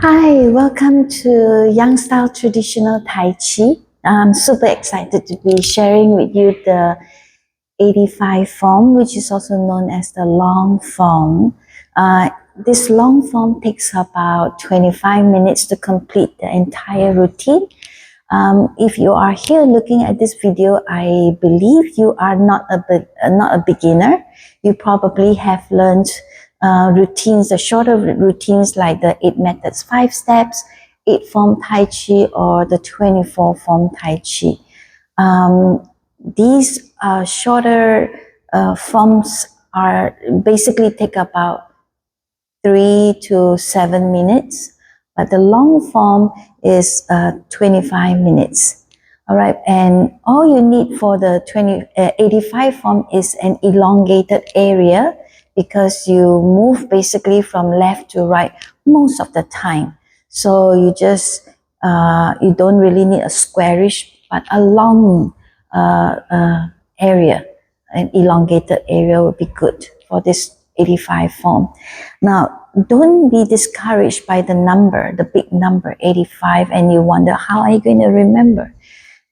Hi, welcome to Yang Style Traditional Tai Chi. I'm super excited to be sharing with you the 85 form, which is also known as the long form. This long form takes about 25 minutes to complete the entire routine. If you are here looking at this video, I believe you are not a beginner. You probably have learned routines, the shorter routines like the 8 methods, 5 steps, 8 form Tai Chi, or the 24 form Tai Chi. These shorter forms are basically take about 3 to 7 minutes, but the long form is 25 minutes. All right, and all you need for the 85 form is an elongated area, because you move basically from left to right most of the time. So you just, you don't really need a squarish, but a long area, an elongated area would be good for this 85 form. Now, don't be discouraged by the number, the big number 85, and you wonder, how are you going to remember?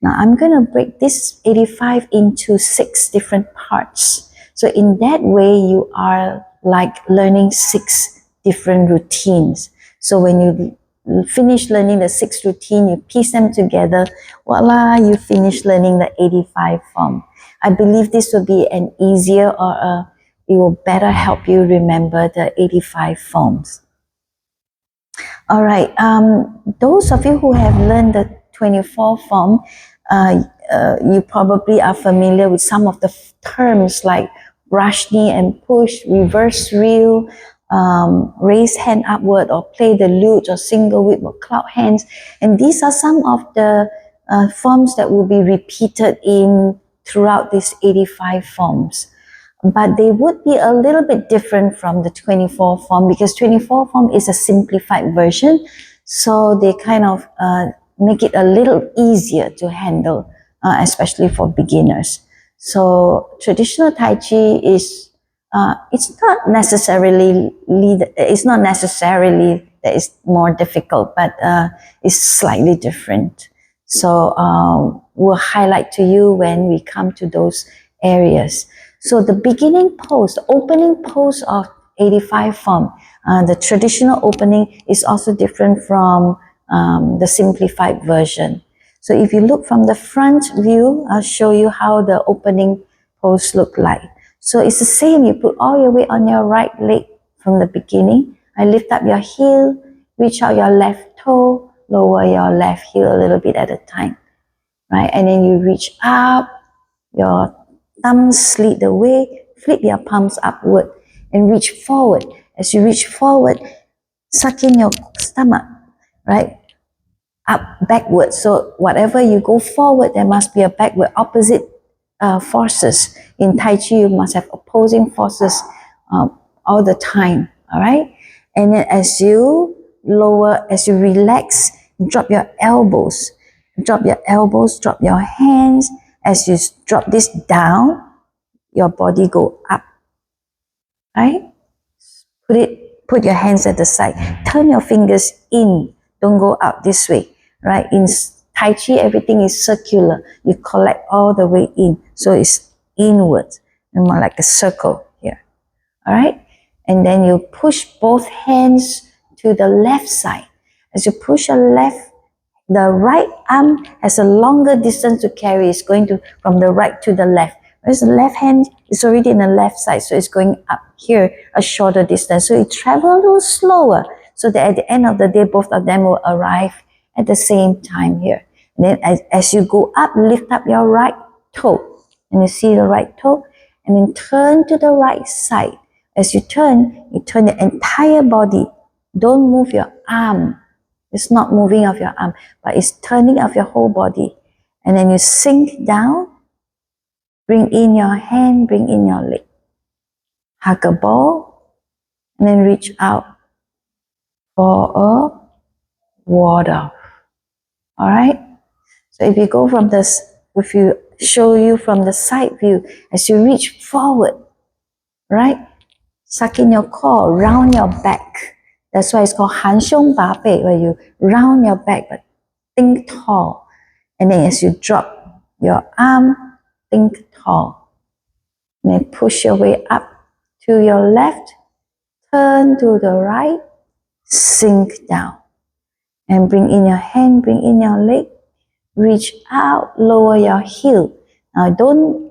Now, I'm going to break this 85 into 6 different parts. So in that way, you are like learning 6 different routines. So when you finish learning the 6 routine, you piece them together, voila, you finish learning the 85 form. I believe this will be an easier, or it will better help you remember the 85 forms. All right, those of you who have learned the 24 form, you probably are familiar with some of the terms like brush knee and push, reverse reel, raise hand upward, or play the lute, or single whip, or cloud hands. And these are some of the forms that will be repeated throughout these 85 forms. But they would be a little bit different from the 24 form, because 24 form is a simplified version. So they kind of make it a little easier to handle, especially for beginners. So traditional Tai Chi is, it's not necessarily that it's more difficult, but it's slightly different. So we'll highlight to you when we come to those areas. So the beginning pose, the opening pose of 85 form, the traditional opening is also different from the simplified version. So if you look from the front view, I'll show you how the opening pose look like. So it's the same. You put all your weight on your right leg from the beginning. I lift up your heel, reach out your left toe, lower your left heel a little bit at a time, right? And then you reach up, your thumbs lead the way, flip your palms upward and reach forward. As you reach forward, suck in your stomach, right? Up, backward. So whatever you go forward, there must be a backward, opposite forces. In Tai Chi, you must have opposing forces all the time, all right? And then as you lower, as you relax, drop your elbows, drop your hands. As you drop this down, your body go up, right? Put your hands at the side. Turn your fingers in. Don't go out this way, right? In Tai Chi, everything is circular. You collect all the way in. So it's inwards, and more like a circle here, all right? And then you push both hands to the left side. As you push your left, the right arm has a longer distance to carry. It's going to from the right to the left. Whereas the left hand is already in the left side, so it's going up here a shorter distance. So you travel a little slower, so that at the end of the day, both of them will arrive at the same time here. And then as you go up, lift up your right toe. And you see the right toe, and then turn to the right side. As you turn the entire body. Don't move your arm. It's not moving of your arm, but it's turning of your whole body. And then you sink down, bring in your hand, bring in your leg. Hug a ball, and then reach out for a ward off. All right? So if you go from this, if you show you from the side view, as you reach forward, right? Suck in your core, round your back. That's why it's called 含胸拔背, where you round your back but think tall. And then as you drop your arm, think tall. And then push your way up to your left, turn to the right, sink down. And bring in your hand, bring in your leg, reach out, lower your heel. Now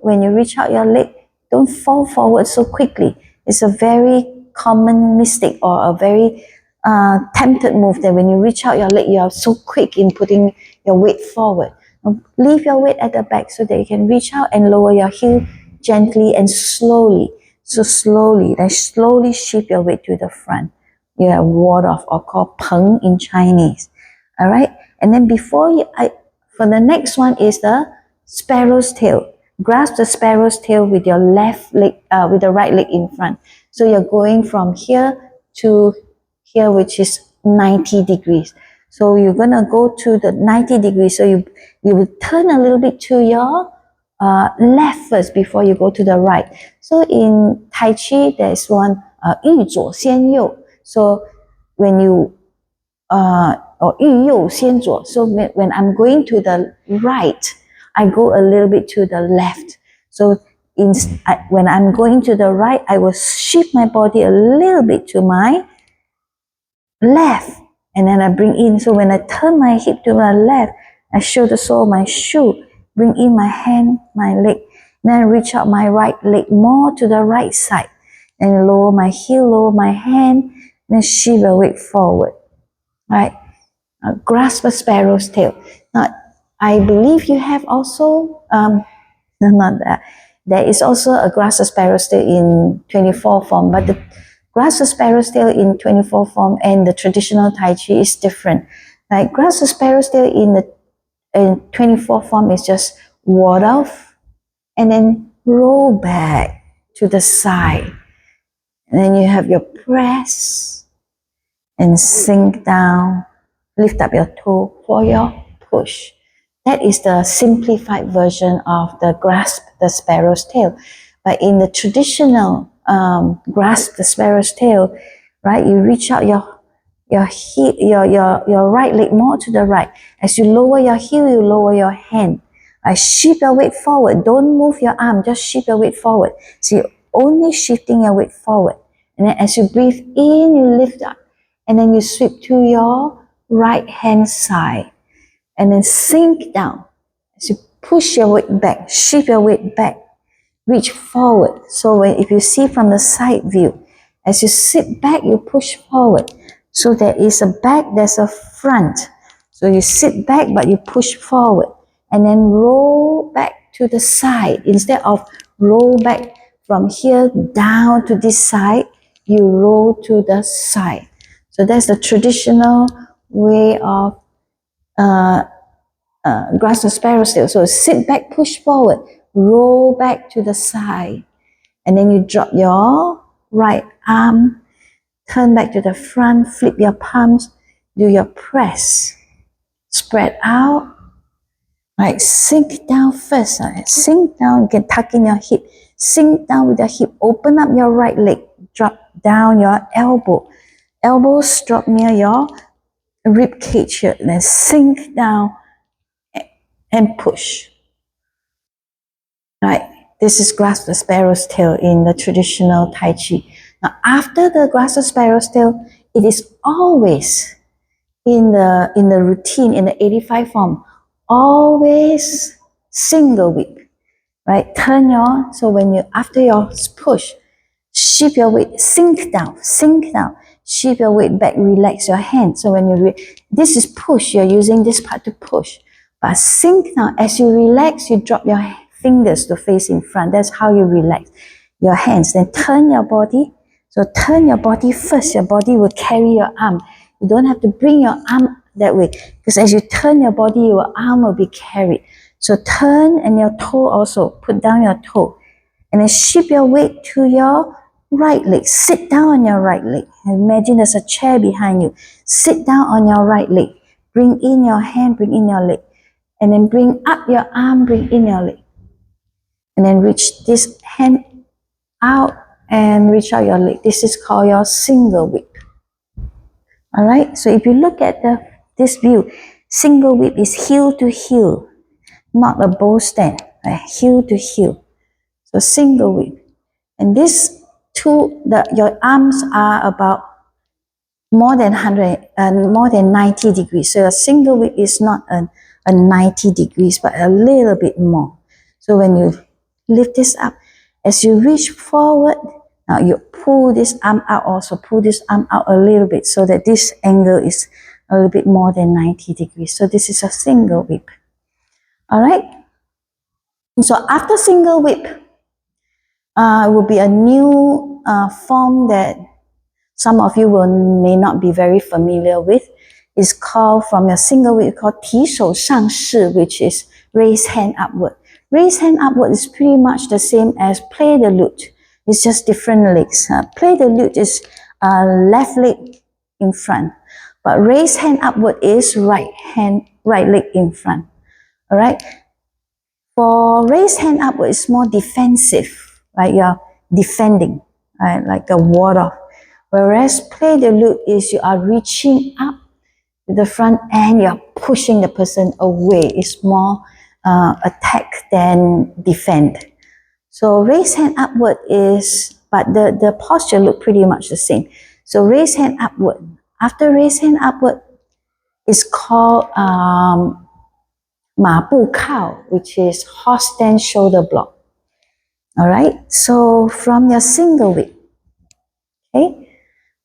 when you reach out your leg, don't fall forward so quickly. It's a very common mistake or a very tempted move that when you reach out your leg, you are so quick in putting your weight forward. Now, leave your weight at the back so that you can reach out and lower your heel gently and slowly. So slowly, then slowly shift your weight to the front. You have ward off, or called peng in Chinese. All right, and then for the next one is the sparrow's tail. Grasp the sparrow's tail with your left leg, with the right leg in front. So you're going from here to here, which is 90 degrees. So you're gonna go to the 90 degrees. So you will turn a little bit to your left first before you go to the right. So in Tai Chi, there's one 御左先右. So when you or 御右先左, so when I'm going to the right, I go a little bit to the left. So when I'm going to the right, I will shift my body a little bit to my left, and then I bring in. So when I turn my hip to my left, I show the sole of my shoe, bring in my hand, my leg, then I reach out my right leg more to the right side, and lower my heel, lower my hand, then shift your weight forward. Right? Grasp a sparrow's tail. Now, I believe you have also, not that. There is also a grasp a sparrow's tail in 24 form, but the grasp a sparrow's tail in 24 form and the traditional Tai Chi is different. Like grasp a sparrow's tail in 24 form is just ward off and then roll back to the side. And then you have your press and sink down, lift up your toe for your push. That is the simplified version of the grasp the sparrow's tail. But in the traditional grasp the sparrow's tail, right, you reach out your right leg more to the right. As you lower your heel, you lower your hand. Shift your weight forward. Don't move your arm, just shift your weight forward. So you're only shifting your weight forward. And then as you breathe in, you lift up. And then you sweep to your right hand side. And then sink down. As you push your weight back, shift your weight back, reach forward. So if you see from the side view, as you sit back, you push forward. So there is a back, there's a front. So you sit back, but you push forward. And then roll back to the side. Instead of roll back from here down to this side, you roll to the side. So that's the traditional way of grasp the sparrow's tail. So sit back, push forward, roll back to the side. And then you drop your right arm, turn back to the front, flip your palms, do your press. Spread out. Right, sink down first. Right? Sink down, you can tuck in your hip. Sink down with your hip. Open up your right leg. Drop down your elbow. Elbows drop near your rib cage here. Then sink down and push. Right, this is grasp the sparrow's tail in the traditional Tai Chi. Now, after the grasp the sparrow's tail, it is always in the routine, in the 85 form, always single whip. Right, so when you, after your push, shift your weight, sink down, shift your weight back, relax your hand. So when this is push, you're using this part to push. But sink down, as you relax, you drop your fingers to face in front. That's how you relax your hands. Then turn your body. So turn your body first. Your body will carry your arm. You don't have to bring your arm that way. Because as you turn your body, your arm will be carried. So turn, and your toe also. Put down your toe. And then shift your weight to your right leg. Sit down on your right leg. Imagine there's a chair behind you. Sit down on your right leg. Bring in your hand, bring in your leg. And then bring up your arm, bring in your leg. And then reach this hand out and reach out your leg. This is called your single whip. All right, so if you look at this view, single whip is heel to heel, not a bow stand, right? Heel to heel. So single whip. And this two, your arms are about more than 90 degrees. So a single whip is not a 90 degrees, but a little bit more. So when you lift this up, as you reach forward, now you pull this arm out, also pull this arm out a little bit so that this angle is a little bit more than 90 degrees. So this is a single whip. All right. So after single whip, it will be a new form that some of you may not be very familiar with. It's called, from your single whip, called 提手上式, which is raise hand upward. Raise hand upward is pretty much the same as play the lute. It's just different legs. Play the lute is left leg in front, but raise hand upward is right leg in front. All right. For raise hand upward, it's more defensive, right? You're defending, right? Like a ward off. Whereas play the lute is you are reaching up to the front and you're pushing the person away. It's more attack than defend. So raise hand upward is, but the posture look pretty much the same. So raise hand upward. After raise hand upward, it's called 马步靠, which is horse stand shoulder block. All right. So from your single whip, okay,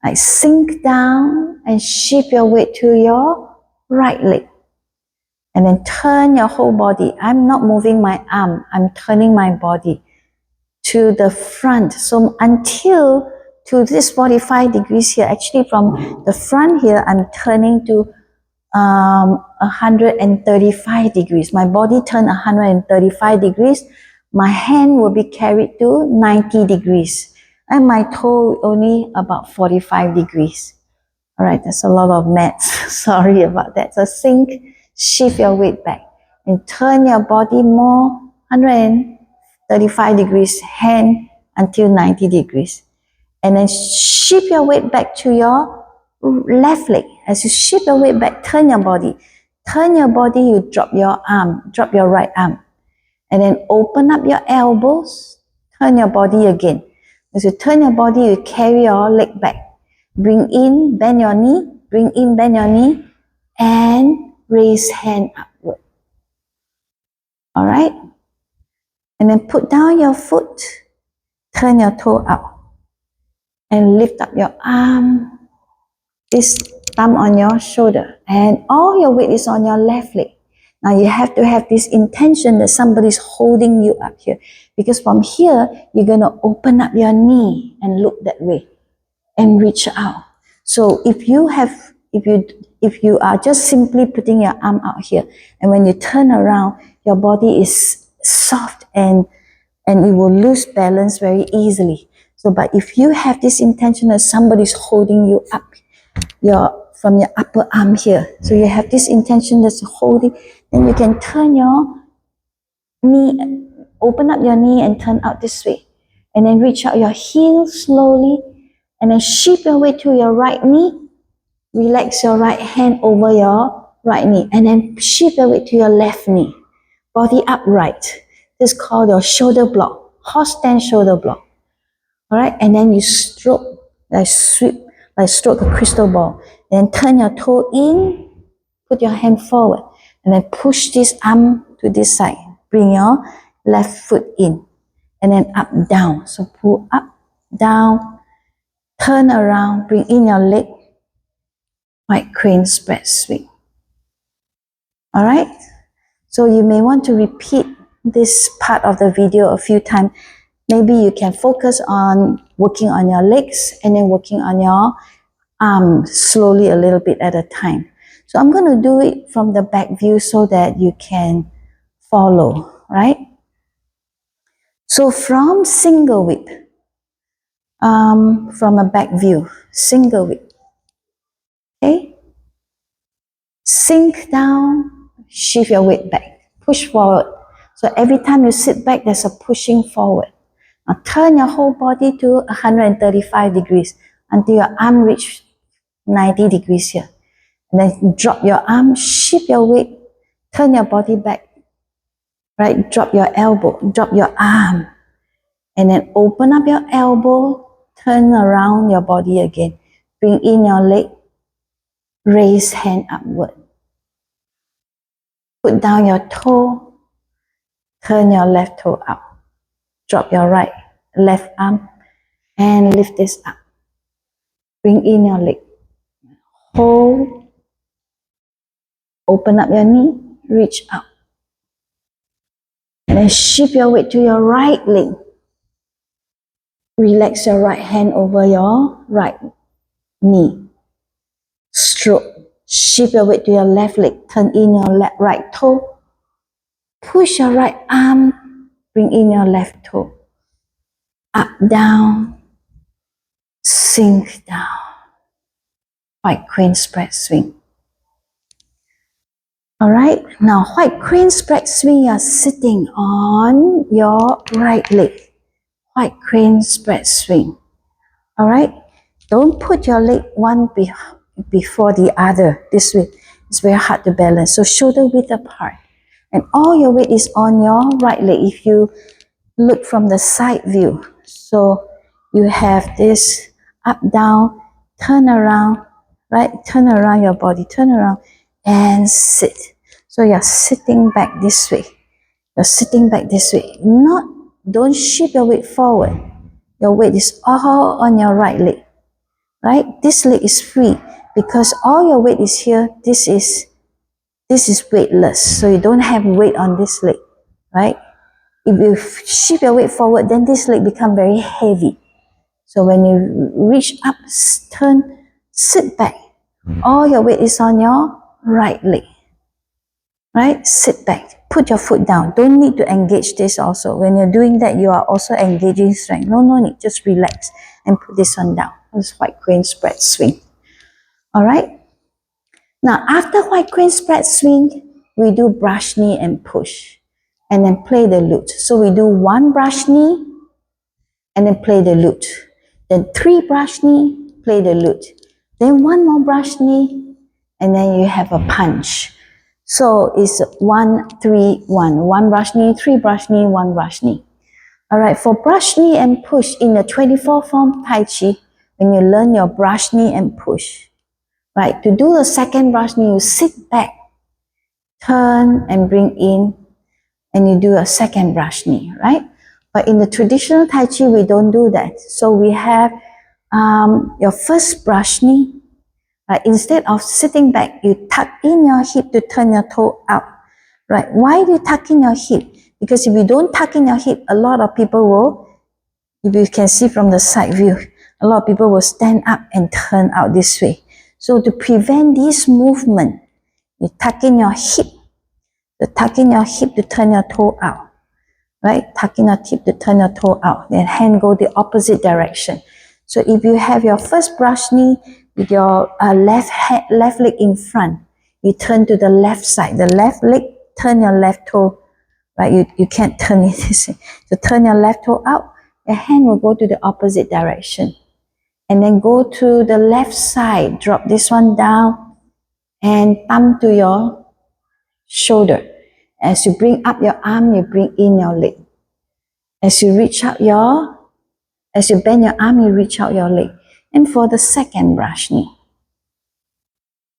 like sink down and shift your weight to your right leg. And then turn your whole body. I'm not moving my arm. I'm turning my body to the front. So until to this 45 degrees here, actually from the front here, I'm turning to 135 degrees. My body turned 135 degrees. My hand will be carried to 90 degrees. And my toe only about 45 degrees. All right, that's a lot of maths. Sorry about that. So sink, shift your weight back, and turn your body more 135 degrees, hand until 90 degrees. And then shift your weight back to your left leg. As you shift your weight back, turn your body. Turn your body, you drop your arm, drop your right arm. And then open up your elbows, turn your body again. As you turn your body, you carry your leg back. Bring in, bend your knee, bring in, bend your knee, and raise hand upward. All right? And then put down your foot, turn your toe out, and lift up your arm, this thumb on your shoulder, and all your weight is on your left leg. Now you have to have this intention that somebody's holding you up here, because from here you're going to open up your knee and look that way and reach out. So if you are just simply putting your arm out here, and when you turn around, your body is soft and it will lose balance very easily. So, but if you have this intention that somebody's holding you up, from your upper arm here, so you have this intention that's holding, then you can turn your knee, open up your knee and turn out this way, and then reach out your heel slowly, and then shift your weight to your right knee, relax your right hand over your right knee, and then shift your weight to your left knee, body upright. This is called your shoulder block, horse stand shoulder block. All right, and then you stroke, like sweep, like stroke a crystal ball. Then turn your toe in, put your hand forward, and then push this arm to this side. Bring your left foot in, and then up, down. So pull up, down, turn around, bring in your leg, white crane spread swing. All right, so you may want to repeat this part of the video a few times. Maybe you can focus on working on your legs and then working on your arms slowly a little bit at a time. So I'm going to do it from the back view so that you can follow, right? So from single whip, from a back view, single whip, okay? Sink down, shift your weight back, push forward. So every time you sit back, there's a pushing forward. Now turn your whole body to 135 degrees until your arm reach 90 degrees here. And then drop your arm, shift your weight, turn your body back. Right? Drop your elbow, drop your arm. And then open up your elbow, turn around your body again. Bring in your leg, raise hand upward. Put down your toe, turn your left toe up. Drop your left arm and lift this up. Bring in your leg. Hold. Open up your knee, reach up. And then shift your weight to your right leg. Relax your right hand over your right knee. Stroke. Shift your weight to your left leg. Turn in your right toe. Push your right arm. Bring in your left toe. Up, down. Sink down. White crane spread swing. Alright, now white crane spread swing, you're sitting on your right leg. White crane spread swing. Alright, don't put your leg one before the other. This way, it's very hard to balance. So shoulder width apart. And all your weight is on your right leg if you look from the side view. So you have this up, down, turn around, right? Turn around your body, turn around and sit. So you're sitting back this way. You're sitting back this way. Don't shift your weight forward. Your weight is all on your right leg, right? This leg is free because all your weight is here. This is weightless. So you don't have weight on this leg, right? If you shift your weight forward, then this leg becomes very heavy. So when you reach up, turn, sit back. All your weight is on your right leg. Right? Sit back. Put your foot down. Don't need to engage this also. When you're doing that, you are also engaging strength. No need. Just relax and put this one down. This white crane spread swing. Alright? Now, after white crane spread swing, we do brush knee and push. And then play the lute. So we do 1 brush knee and then play the lute. Then 3 brush knee, play the lute. Then 1 more brush knee, and then you have a punch. So it's 1, 3, 1. 1 brush knee, 3 brush knee, 1 brush knee. Alright, for brush knee and push in the 24 form Tai Chi, when you learn your brush knee and push, right, to do the second brush knee, you sit back, turn and bring in, and you do a second brush knee, right? But in the traditional Tai Chi, we don't do that. So we have your first brush knee. Right? Instead of sitting back, you tuck in your hip to turn your toe out. Right? Why do you tuck in your hip? Because if you don't tuck in your hip, a lot of people will, if you can see from the side view, a lot of people will stand up and turn out this way. So to prevent this movement, you tuck in your hip. You tuck in your hip to turn your toe out. Right? Tuck in your hip to turn your toe out. Then hand go the opposite direction. So if you have your first brush knee with your left leg in front, you turn to the left side. The left leg, turn your left toe. Right? You can't turn it this way. So turn your left toe out. Your hand will go to the opposite direction. And then go to the left side. Drop this one down and thumb to your shoulder. As you bring up your arm, you bring in your leg. As you bend your arm, you reach out your leg. And for the second brush knee.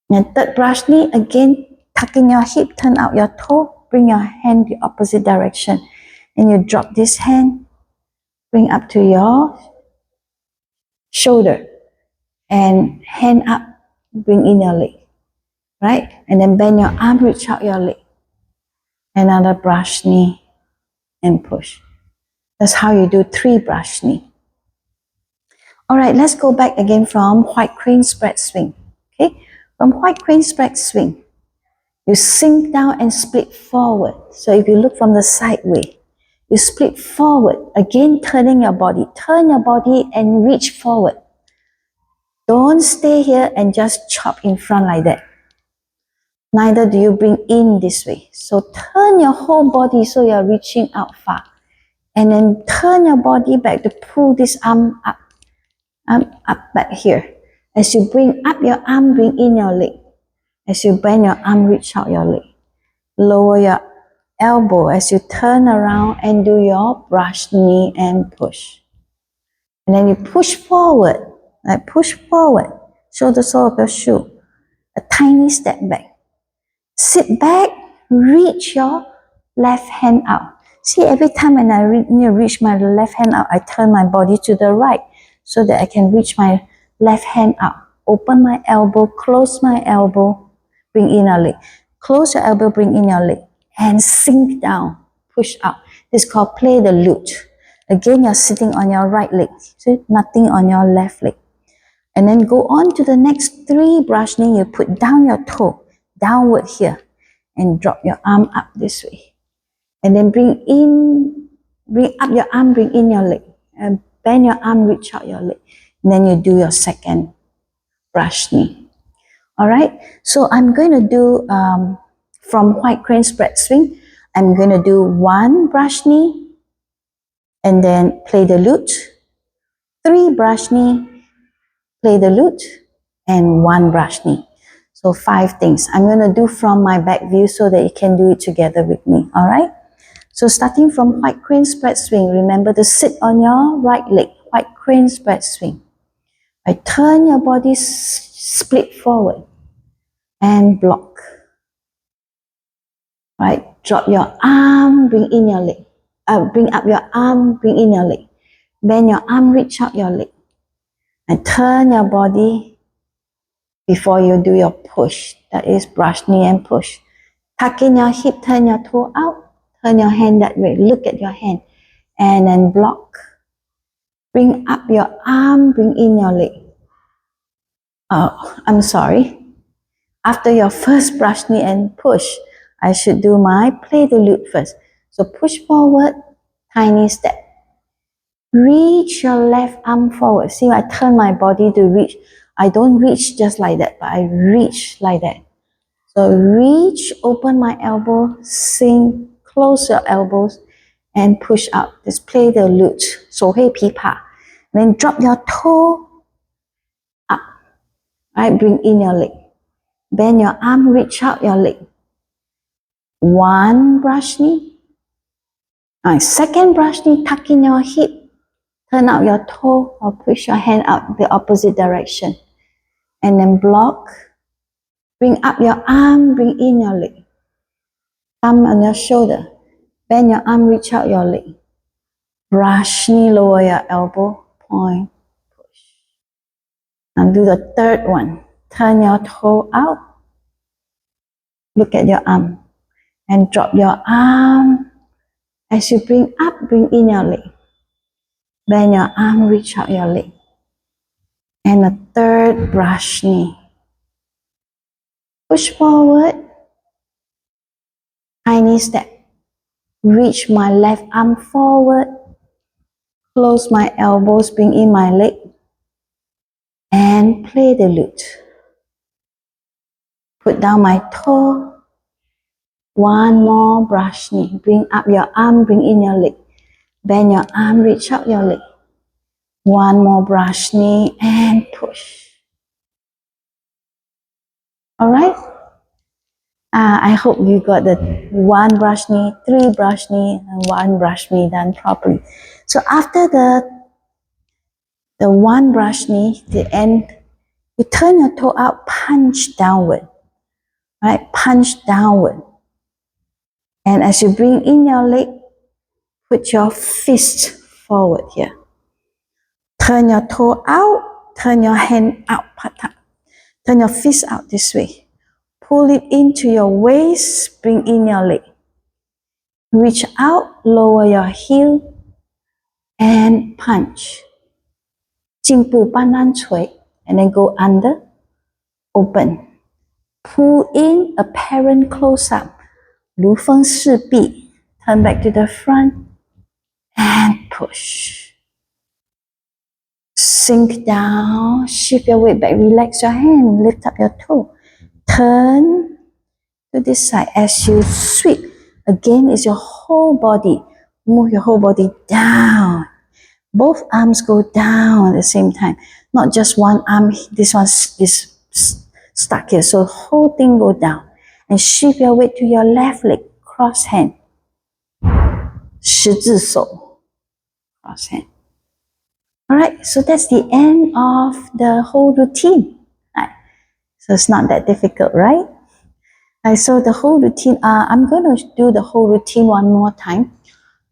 And third brush knee, again, tuck in your hip, turn out your toe, bring your hand the opposite direction. And you drop this hand, bring up to your shoulder. And hand up, bring in your leg. Right? And then bend your arm, reach out your leg. Another brush knee and push. That's how you do 3 brush knee. Alright, let's go back again from white crane spread swing. Okay, from white crane spread swing, you sink down and split forward. So if you look from the side way, you split forward, again turning your body. Turn your body and reach forward. Don't stay here and just chop in front like that. Neither do you bring in this way. So turn your whole body so you're reaching out far. And then turn your body back to pull this arm up back here. As you bring up your arm, bring in your leg. As you bend your arm, reach out your leg. Lower your elbow as you turn around and do your brush knee and push. And then you push forward, like push forward. Show the sole of your shoe. A tiny step back. Sit back, reach your left hand out. See, every time when I reach my left hand out, I turn my body to the right so that I can reach my left hand out. Open my elbow, close my elbow, bring in your leg. Close your elbow, bring in your leg. And sink down, push up. This is called play the lute. Again, you're sitting on your right leg. See, nothing on your left leg. And then go on to the next 3 brush knee. You put down your toe, downward here. And drop your arm up this way. And then bring up your arm, bring in your leg. And bend your arm, reach out your leg. And then you do your second brush knee. Alright, so I'm going to do from white crane spread swing. I'm going to do 1 brush knee and then play the lute. 3 brush knee, play the lute, and 1 brush knee. So 5 things. I'm going to do from my back view so that you can do it together with me. Alright, so starting from white crane spread swing, remember to sit on your right leg. White crane spread swing. I turn your body split forward and block. Right, drop your arm, bring in your leg. Bring up your arm, bring in your leg. Bend your arm, reach out your leg. And turn your body before you do your push. That is brush knee and push. Tuck in your hip, turn your toe out. Turn your hand that way. Look at your hand. And then block. Bring up your arm, bring in your leg. Oh, I'm sorry. After your first brush knee and push, I should do my play the lute first. So push forward, tiny step. Reach your left arm forward. See, I turn my body to reach. I don't reach just like that, but I reach like that. So reach, open my elbow, sink, close your elbows, and push out. Just play the lute. 手挥琵琶. Then drop your toe up. Right, bring in your leg. Bend your arm, reach out your leg. 1 brush knee. Second brush knee, tuck in your hip. Turn out your toe or push your hand out the opposite direction. And then block. Bring up your arm, bring in your leg. Thumb on your shoulder. Bend your arm, reach out your leg. Brush knee, lower your elbow. Point, push. Now do the third one. Turn your toe out. Look at your arm. And drop your arm. As you bring up, bring in your leg. Bend your arm, reach out your leg. And a third brush knee. Push forward. Tiny step. Reach my left arm forward. Close my elbows, bring in my leg. And play the lute. Put down my toe. 1 more brush knee. Bring up your arm, bring in your leg. Bend your arm, reach out your leg. 1 more brush knee and push. Alright? I hope you got the 1 brush knee, 3 brush knee, and 1 brush knee done properly. So after the 1 brush knee, the end, you turn your toe out, punch downward. Right? Punch downward. And as you bring in your leg, put your fist forward here. Turn your toe out, turn your hand out, turn your fist out this way. Pull it into your waist, bring in your leg. Reach out, lower your heel, and punch. 进步搬栏锤, and then go under, open. Pull in, apparent close up. 如封似闭, turn back to the front, and push. Sink down, shift your weight back, relax your hand, lift up your toe. Turn to this side as you sweep. Again, is your whole body. Move your whole body down. Both arms go down at the same time. Not just one arm, this one is stuck here. So whole thing go down. And shift your weight to your left leg, cross hand. 十字手, cross hand. Alright, so that's the end of the whole routine. Right. So it's not that difficult, right? Right, so the whole routine, I'm going to do the whole routine one more time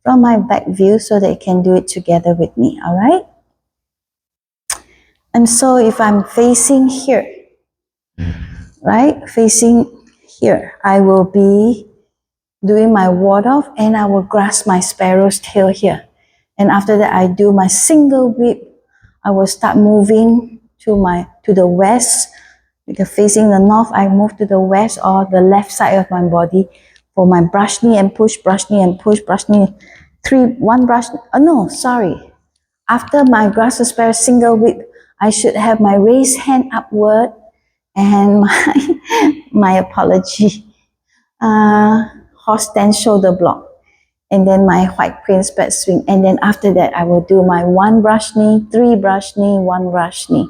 from my back view so that you can do it together with me, alright? And so if I'm facing here, right, facing here, I will be doing my ward off and I will grasp my sparrow's tail here. And after that, I do my single whip. I will start moving to the west. Because facing the north, I move to the west or the left side of my body for my brush knee and push, brush knee and push, brush knee. One brush, After my grasp the sparrow single whip, I should have my raised hand upward and my apology, horse stand shoulder block. And then my white crane spread swing. And then after that, I will do my one brush knee, three brush knee, one brush knee.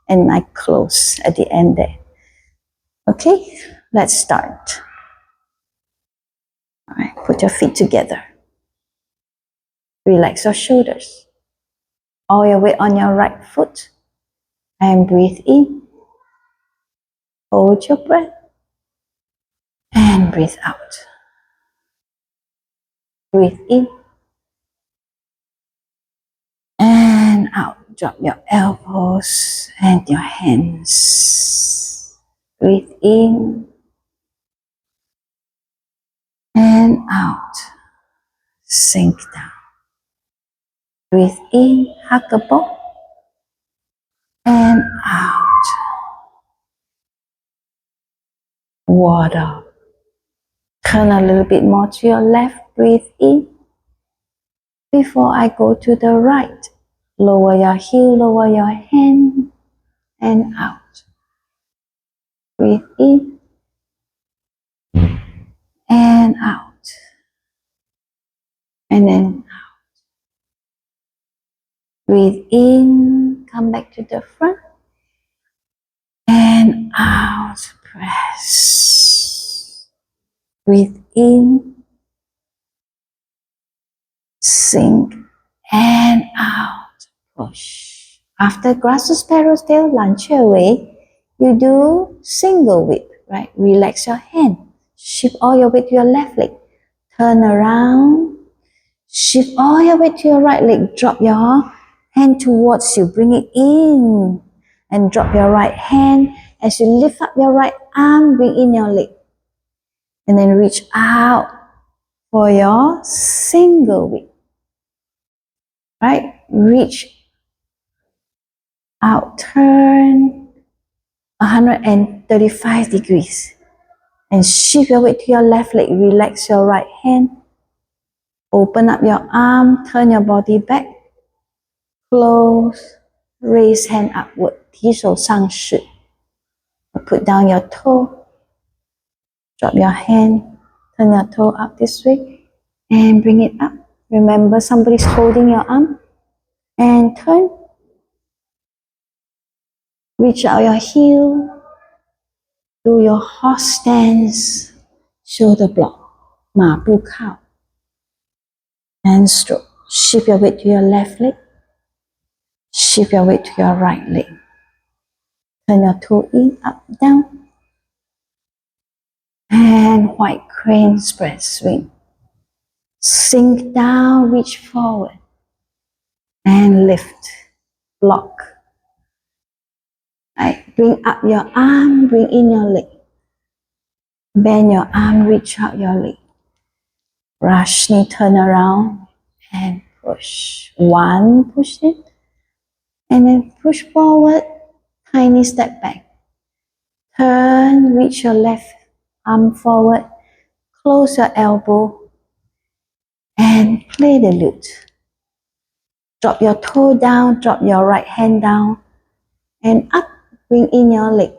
And I close at the end there. Okay, let's start. All right, put your feet together. Relax your shoulders. All your weight on your right foot. And breathe in. Hold your breath. And breathe out. Breathe in. And out. Drop your elbows and your hands. Breathe in. And out. Sink down. Breathe in, huggable. And out. Water. Turn a little bit more to your left. Breathe in. Before I go to the right, lower your heel, lower your hand, and out. Breathe in. And out. And then out. Breathe in, come back to the front. And out, press. Breathe in. Sink. And out, push. After grasp the sparrow's tail, lunge your way. You do single whip, right? Relax your hand. Shift all your weight to your left leg. Turn around. Shift all your weight to your right leg. Drop your hand towards you. Bring it in. And drop your right hand. As you lift up your right arm, bring in your leg. And then reach out for your single whip. Right? Reach out. Turn 135 degrees. And shift your weight to your left leg. Relax your right hand. Open up your arm. Turn your body back. Close. Raise hand upward. 提手上式. Put down your toe. Drop your hand. Turn your toe up this way. And bring it up. Remember somebody's holding your arm. And turn. Reach out your heel. Do your horse stance. Shoulder block. 马步靠. And stroke. Shift your weight to your left leg. Shift your weight to your right leg. Turn your toe in, up, down. And white crane spread swing. Sink down, reach forward. And lift. Block. Right. Bring up your arm, bring in your leg. Bend your arm, reach out your leg. Brush knee, turn around and push. One, push it. And then push forward, tiny step back. Turn, reach your left arm forward. Close your elbow. And play the lute. Drop your toe down, drop your right hand down. And up, bring in your leg.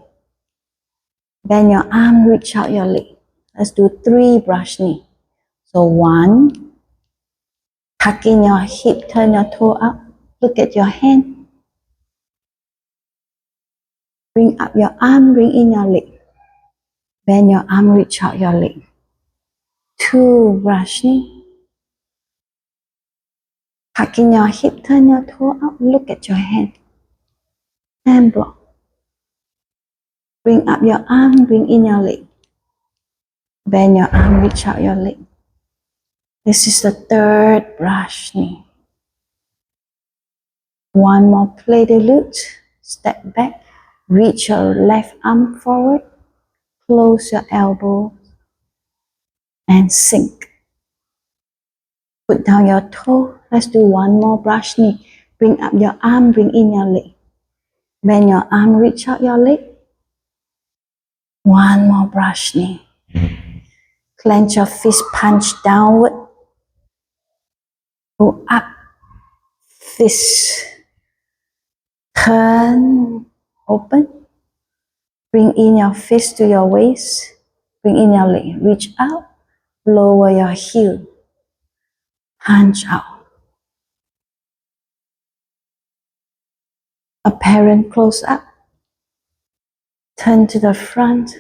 Bend your arm, reach out your leg. Let's do 3 brush knee. So 1, tuck in your hip, turn your toe up. Look at your hand. Bring up your arm, bring in your leg. Bend your arm, reach out your leg. 2 brushing. Tuck in your hip, turn your toe up, look at your hand. Hand block. Bring up your arm, bring in your leg. Bend your arm, reach out your leg. This is the 3rd brush knee. One more, play the lute. Step back, reach your left arm forward. Close your elbow and sink. Put down your toe. Let's do one more brush knee. Bring up your arm, bring in your leg. Bend your arm, reach out your leg. One more brush knee. Clench your fist, punch downward. Go up. Fist. Turn. Open. Bring in your fist to your waist. Bring in your leg. Reach out. Lower your heel. Punch out. Apparent close up. Turn to the front.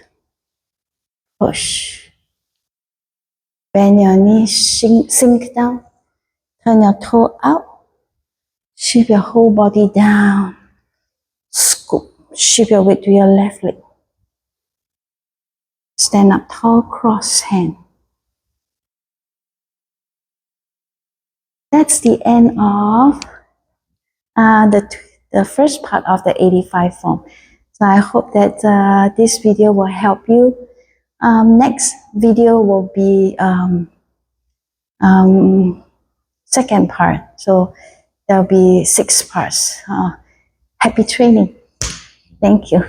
Push. Bend your knees, sink down. Turn your toe out. Shift your whole body down. Scoop. Shift your weight to your left leg. Stand up tall, cross hand. That's the end of the first part of the 85 form. So I hope that this video will help you. Next video will be second part. So there'll be 6 parts. Happy training. Thank you.